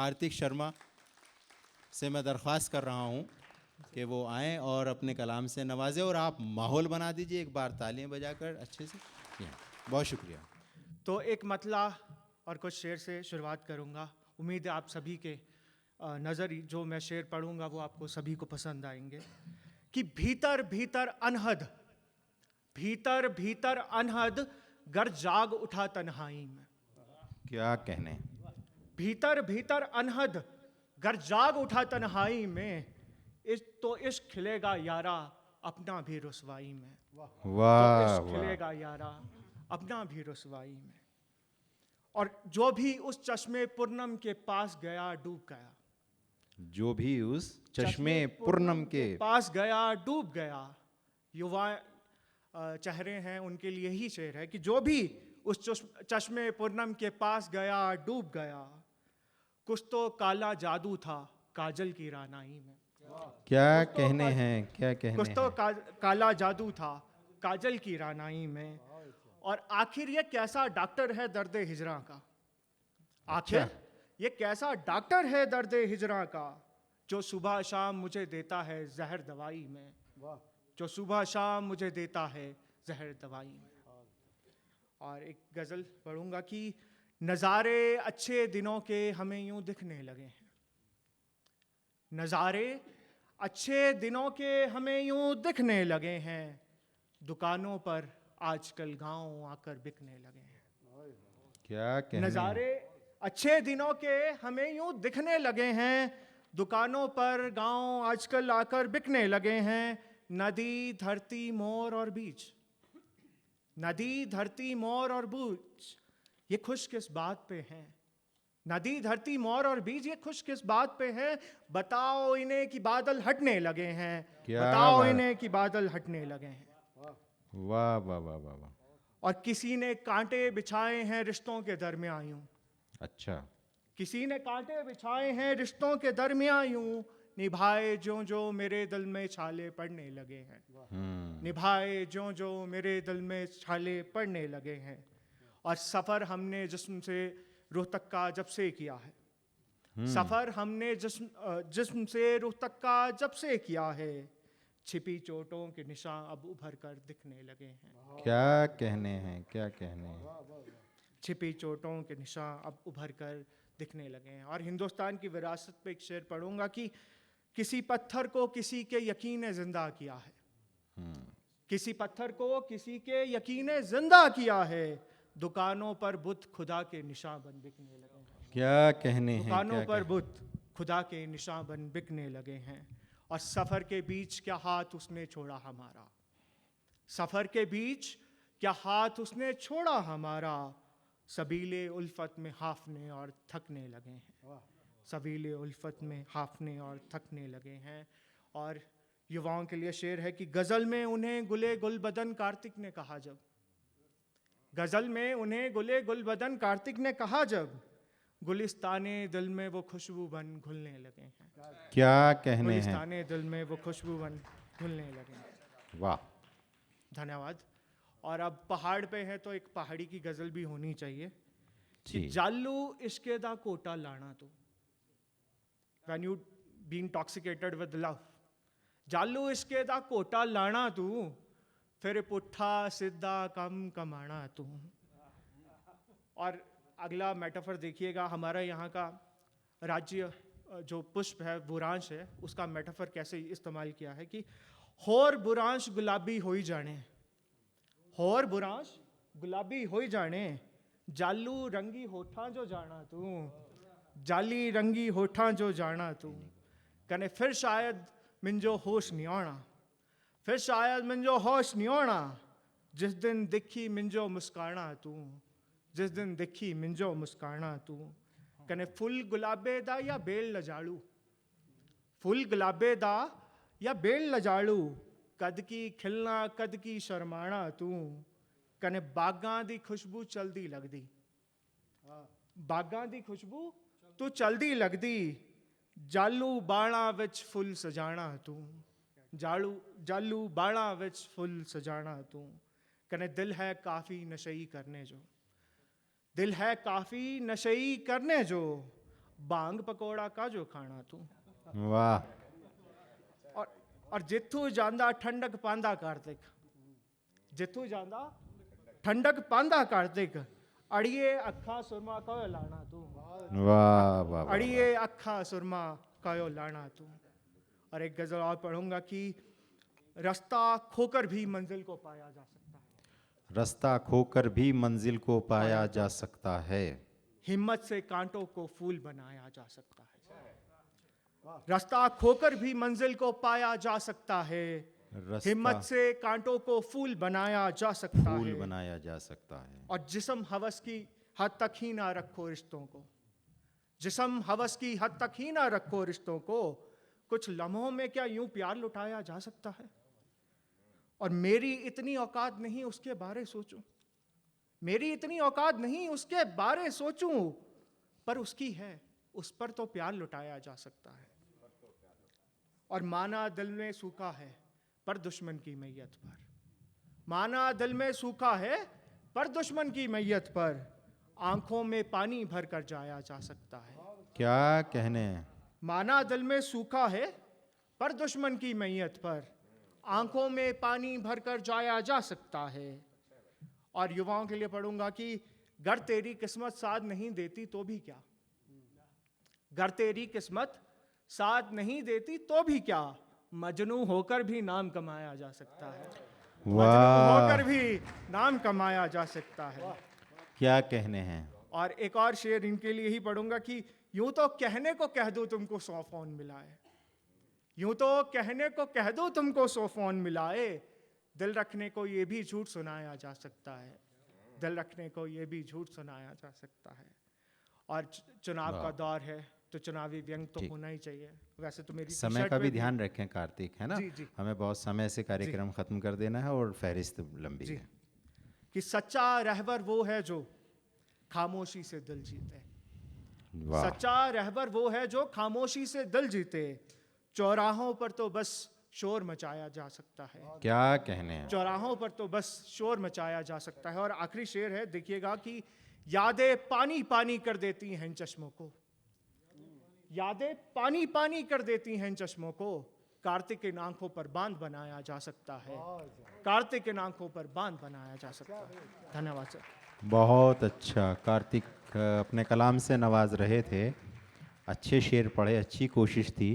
कार्तिक शर्मा से मैं दरख्वास्त कर रहा हूँ कि वो आएँ और अपने कलाम से नवाजें, और आप माहौल बना दीजिए एक बार तालियां बजाकर अच्छे से। बहुत शुक्रिया। तो एक मतला और कुछ शेर से शुरुआत करूँगा। उम्मीद है आप सभी के नज़र जो मैं शेर पढ़ूँगा वो आपको सभी को पसंद आएंगे। कि भीतर भीतर अनहद, भीतर भीतर अनहद, गर जाग उठा तन्हाई में। क्या कहने। भीतर भीतर अनहद, गर जाग उठा तन्हाई में, तो इश्क खिलेगा यारा अपना भी रुसवाई में। वाह तो इश्क वाह। खिलेगा यारा अपना भी रुसवाई में। और जो भी उस चश्मे पूर्णम के पास गया डूब गया, जो भी उस चश्मे पूर्णम के पास गया डूब गया। युवा चेहरे हैं उनके लिए ही शेर है कि जो भी उस चश्मे पूर्णम के पास गया डूब गया। कुछ तो काला जादू था काजल की रानाई में। क्या कहने हैं, क्या कहने कुछ तो हैं। काला जादू था काजल की रानाई में। और आखिर ये कैसा डॉक्टर है दर्द हिजरा का, आखिर ये कैसा डॉक्टर है दर्द हिजरा का, जो सुबह शाम मुझे देता है जहर दवाई में। जो सुबह शाम मुझे देता है जहर दवाई में। और एक गजल पढ़ूंगा कि नज़ारे अच्छे दिनों के हमें यूं दिखने लगे हैं। नज़ारे अच्छे दिनों के हमें यूं दिखने लगे हैं, दुकानों पर आजकल गांव आकर बिकने लगे हैं। क्या कहने। नज़ारे अच्छे दिनों के हमें यूं दिखने लगे हैं, दुकानों पर गांव आजकल आकर बिकने लगे हैं। नदी धरती मोर और बीज, नदी धरती मोर और बीज, ये खुश किस बात पे हैं। नदी धरती मोर और बीज ये खुश किस बात पे है, बताओ इन्हें कि बादल हटने लगे हैं। बताओ इन्हें कि बादल हटने लगे हैं। वाह वाह वाह वाह वाह। और किसी ने कांटे बिछाए हैं रिश्तों के दरमियां यूं। अच्छा, किसी ने कांटे बिछाए हैं रिश्तों के दरमियां यूं, निभाए जो जो मेरे दिल में छाले पड़ने लगे हैं। निभाए जो जो मेरे दिल में छाले पड़ने लगे हैं। और सफर हमने जिस्म से रूह तक का जब से किया है, सफर हमने जिस्म से रूह तक का जब से किया है, छिपी चोटों के निशान अब उभर कर दिखने लगे हैं। क्या कहने हैं, क्या कहने हैं। छिपी चोटों के निशान अब उभर कर दिखने लगे हैं। और हिंदुस्तान की विरासत पे एक शेर पढ़ूंगा कि किसी पत्थर को किसी के यकीन ने जिंदा किया है। किसी पत्थर को किसी के यकीन ने जिंदा किया है, दुकानों पर बुत खुदा के निशान बन बिकने लगे हैं। क्या कहने हैं। दुकानों पर बुत खुदा के निशान बन बिकने लगे हैं। और सफर के बीच क्या हाथ उसने छोड़ा हमारा, सफर के बीच क्या हाथ उसने छोड़ा हमारा, सबीले उल्फत में हाफने और थकने लगे हैं। सबीले उल्फत में हाफने और थकने लगे हैं। और युवाओं के लिए शेर है कि गजल में उन्हें गुले गुलबदन कार्तिक ने कहा जब, गजल में उन्हें गुले गुलबदन कार्तिक ने कहा जब, गुलिस्ताने दिल में वो खुशबू बन घुलने लगे हैं। क्या कहने हैं। गुलिस्ताने दिल में वो खुशबू बन घुलने लगे हैं। वाह। धन्यवाद। और अब पहाड़ पे है तो एक पहाड़ी की गजल भी होनी चाहिए कि जालू इश्के दा कोटा लाना तो, when you be intoxicated with love, जालू इश्के दा कोटा लाना तू, फिर पुट्ठा सीधा कम कमाना तू। और अगला मेटाफर देखिएगा, हमारा यहाँ का राज्य जो पुष्प है बुरांश है, उसका मेटाफर कैसे इस्तेमाल किया है कि होर बुरांश गुलाबी हो ही जाने, होर बुरांश गुलाबी हो ही जाने, जालू रंगी होठा जो जाना तू, जाली रंगी होठा जो जाना तू, कने फिर शायद मिंजो होश नहीं आना, फिर शायद मिंजो होश नहीं आना, जिस दिन दिखी मिंजो मुस्काना तू, जिस दिन दिखी मिंजो मुस्काना तू। कने फुल गुलाबे दा या बेल लजाड़ू, फुल गुलाबे दा या बेल लजाड़ू, कद की खिलना कद की शर्माना तू, कने बागां दी खुशबू चलदी लगदी, बागां दी खुशबू तू चलदी लगदी, जालू बाणा विच फुल सजाना तू, जालू बाणा विच फुल सजाना तू। कने दिल है काफ़ी नशई करने जो, दिल है काफ़ी नशई करने जो, बांग पकौड़ा का जो खाना तू। वाह, और जिथू ਜਾਂਦਾ ਠੰਡਕ ਪਾਂਦਾ ਕਾਰਤਿਕ, ਜਿੱਥੋਂ ਜਾਂਦਾ ਠੰਡਕ ਪਾਂਦਾ ਕਾਰਤਿਕ, ਅੜੀਏ ਅੱਖਾਂ ਸੁਰਮਾ ਕਹੋ ਲਾਣਾ ਤੂੰ। वाह, वाह, वाह, अड़िए अखा सुरमा कयो लाना तू। और एक गजल और पढ़ूंगा कि रास्ता खोकर भी मंजिल को पाया जा सकता है, रास्ता खोकर भी मंजिल को पाया जा सकता है, हिम्मत से कांटों को फूल बनाया जा सकता है। रास्ता खोकर भी मंजिल को पाया जा सकता है, रास्ता हिम्मत से कांटों को फूल बनाया जा सकता फूल है। बनाया जा सकता है। और जिस्म हवस की हद तक ही ना रखो रिश्तों को, जिस्म हवस की हद तक ही ना रखो रिश्तों को, कुछ लम्हों में क्या यूं प्यार लुटाया जा सकता है। और मेरी इतनी औकात नहीं उसके बारे सोचूं, मेरी इतनी औकात नहीं उसके बारे सोचूं, पर उसकी है, उस पर तो प्यार लुटाया जा सकता है। और माना दिल में सूखा है पर दुश्मन की मैयत पर, माना दिल में सूखा है पर दुश्मन की मैयत पर, आंखों में पानी भर कर जाया जा सकता है। क्या कहने हैं? माना दिल में सूखा है पर दुश्मन की मैयत पर, आंखों में पानी भर कर जाया जा सकता है। और युवाओं के लिए पढ़ूंगा कि गर तेरी किस्मत साथ नहीं देती तो भी क्या, गर तेरी किस्मत साथ नहीं देती तो भी क्या, मजनू होकर भी नाम कमाया जा सकता है, मजनू वाह, होकर भी नाम कमाया जा सकता है। क्या कहने हैं? और एक और शेर इनके लिए ही पढ़ूंगा कि यूं तो कहने को कह दूं तुमको 100 फोन मिलाए, यूं तो कहने को कह दूं तुमको 100 फोन मिलाए, दिल रखने को ये भी झूठ सुनाया जा सकता है, दिल रखने को ये भी झूठ सुनाया जा सकता है। और चुनाव का दौर है तो चुनावी व्यंग तो होना ही चाहिए। वैसे तो मेरी समय टी-शर्ट का पे भी ध्यान रखें कार्तिक, है ना? जी, जी। हमें बहुत समय से कार्यक्रम खत्म कर देना है और फहरिस्त लंबी जी। है। कि सच्चा रहबर वो है जो खामोशी से दिल जीते, वाह, सच्चा रहबर वो है जो खामोशी से दिल जीते, चौराहों पर तो बस शोर मचाया जा सकता है, क्या कहने हैं? चौराहों पर तो बस शोर मचाया जा सकता है। और आखिरी शेर है, देखिएगा कि यादें पानी पानी कर देती हैं इन चश्मों को, यादें पानी पानी कर देती हैं इन चश्मों को, कार्तिक इन आंखों पर बांध बनाया जा सकता है, कार्तिक इन आंखों पर बांध बनाया जा सकता है। धन्यवाद सर। बहुत अच्छा कार्तिक, अपने कलाम से नवाज रहे थे, अच्छे शेर पढ़े, अच्छी कोशिश थी।